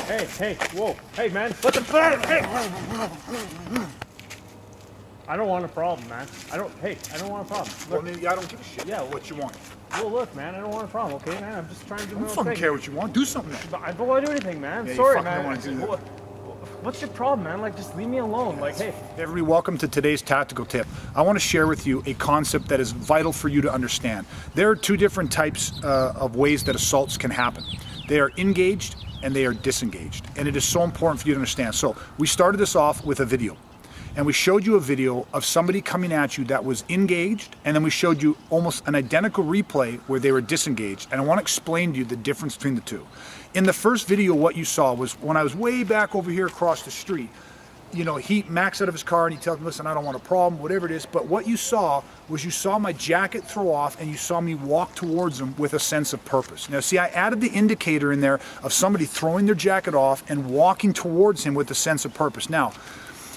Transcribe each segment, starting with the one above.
Hey, whoa. Hey, man, what the fuck? Hey! I don't want a problem, man. I don't want a problem. Look. Well, maybe I don't give a shit. Yeah, what you want. Well, look, man, I don't want a problem, okay, man? I'm just trying to do my own I thing. don't fucking care what you want. Do something then. But I don't want to do anything, man. Yeah, Sorry, you man. don't want to do that. What's your problem, man? Like, just leave me alone. Like, hey. Everybody, welcome to today's tactical tip. I want to share with you a concept that is vital for you to understand. There are two different types of ways that assaults can happen. They are engaged and they are disengaged. And it is so important for you to understand. So we started this off with a video. And we showed you a video of somebody coming at you that was engaged, and then we showed you almost an identical replay where they were disengaged. And I want to explain to you the difference between the two. In the first video, what you saw was when I was way back over here across the street, you know, he maxed out of his car and he tells me, listen, I don't want a problem, whatever it is. But what you saw was you saw my jacket throw off and you saw me walk towards him with a sense of purpose. Now, see, I added the indicator in there of somebody throwing their jacket off and walking towards him with a sense of purpose. Now,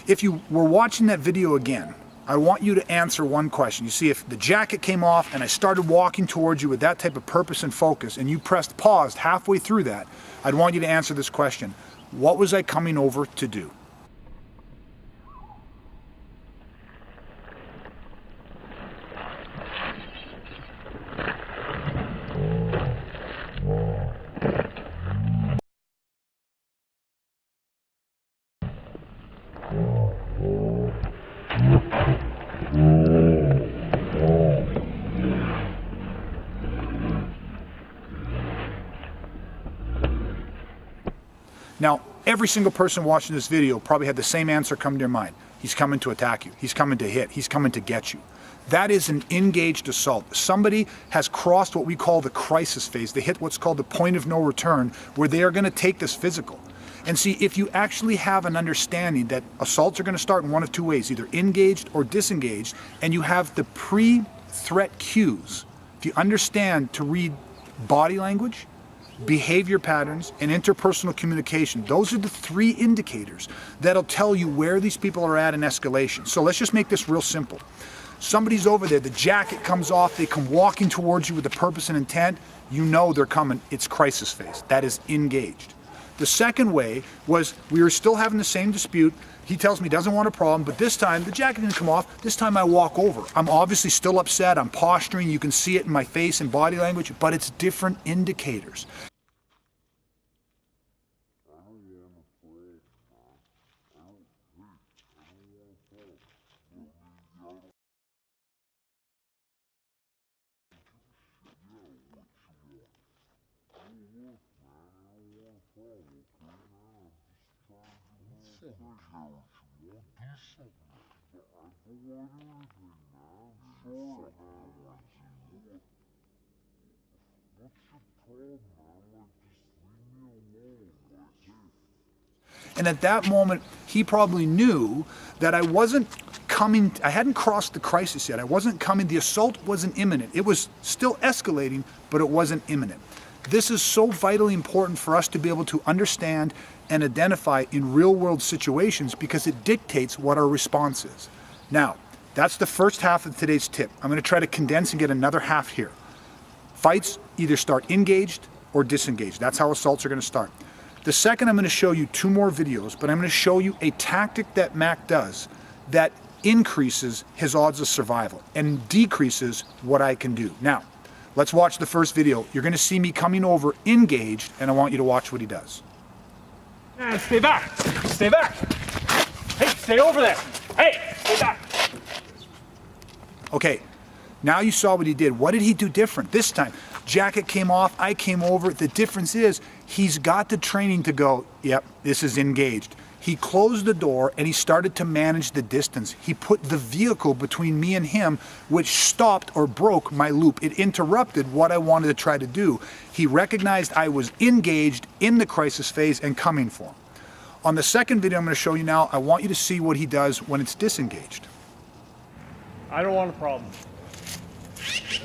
if you were watching that video again, I want you to answer one question. You see, if the jacket came off and I started walking towards you with that type of purpose and focus, and you pressed pause halfway through that, I'd want you to answer this question. What was I coming over to do? Now, every single person watching this video probably had the same answer come to their mind. He's coming to attack you. He's coming to hit. He's coming to get you. That is an engaged assault. Somebody has crossed what we call the crisis phase. They hit what's called the point of no return, where they are going to take this physical. And see, if you actually have an understanding that assaults are going to start in one of two ways, either engaged or disengaged, and you have the pre-threat cues, if you understand to read body language, behavior patterns, and interpersonal communication. Those are the three indicators that'll tell you where these people are at in escalation. So let's just make this real simple. Somebody's over there, the jacket comes off, they come walking towards you with a purpose and intent, you know they're coming. It's crisis phase. That is engaged. The second way was we were still having the same dispute. He tells me he doesn't want a problem, but this time the jacket didn't come off. This time I walk over. I'm obviously still upset. I'm posturing. You can see it in my face and body language, but it's different indicators. And at that moment, he probably knew that I wasn't coming, I hadn't crossed the crisis yet. I wasn't coming, the assault wasn't imminent. It was still escalating, but it wasn't imminent. This is so vitally important for us to be able to understand and identify in real world situations because it dictates what our response is. Now, that's the first half of today's tip. I'm going to try to condense and get another half here. Fights either start engaged or disengaged. That's how assaults are going to start. The second, I'm going to show you two more videos, but I'm going to show you a tactic that Mac does that increases his odds of survival and decreases what I can do. Now, let's watch the first video. You're going to see me coming over engaged, and I want you to watch what he does. Man, stay back. Stay back. Hey, stay over there. Hey, stay back. Okay, now you saw what he did. What did he do different this time? Jacket came off, I came over. The difference is he's got the training to go, yep, this is engaged. He closed the door and he started to manage the distance. He put the vehicle between me and him, which stopped or broke my loop. It interrupted what I wanted to try to do. He recognized I was engaged in the crisis phase and coming for him. On the second video I'm going to show you now, I want you to see what he does when it's disengaged. I don't want a problem.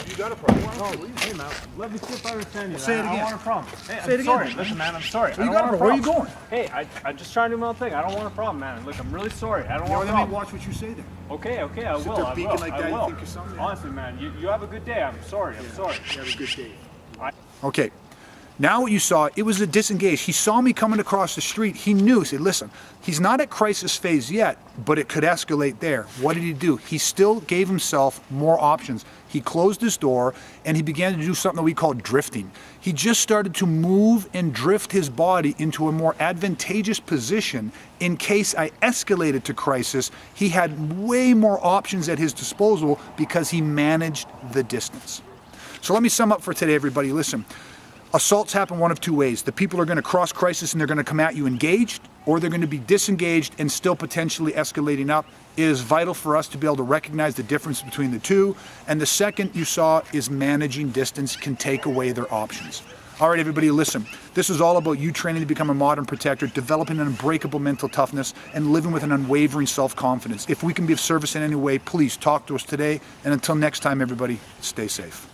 You got a problem. Hey, man, let me see if I understand you. Say it again. I don't want a problem. Hey, Say it I'm sorry. again. Listen, man, I'm sorry. Well, you got a problem. Where are you going? Hey, I'm just trying to do my own thing. I don't want a problem, man. Look, I'm really sorry. I don't want a Let me problem. watch what you say then. Okay, I will. there I beaking will. like I that, you will. think you're something? Honestly, man, you have a good day. I'm sorry. I'm sorry. You have a good day. I Okay, Now what you saw, it was a disengaged. He saw me coming across the street. He knew, he said, listen, he's not at crisis phase yet, but it could escalate there. What did he do? He still gave himself more options. He closed his door and he began to do something that we call drifting. He just started to move and drift his body into a more advantageous position in case I escalated to crisis. He had way more options at his disposal because he managed the distance. So let me sum up for today, everybody. Listen. Assaults happen one of two ways. The people are going to cross crisis and they're going to come at you engaged, or they're going to be disengaged and still potentially escalating up. It is vital for us to be able to recognize the difference between the two. And the second you saw is managing distance can take away their options. All right, everybody, listen. This is all about you training to become a modern protector, developing an unbreakable mental toughness, and living with an unwavering self-confidence. If we can be of service in any way, please talk to us today. And until next time, everybody, stay safe.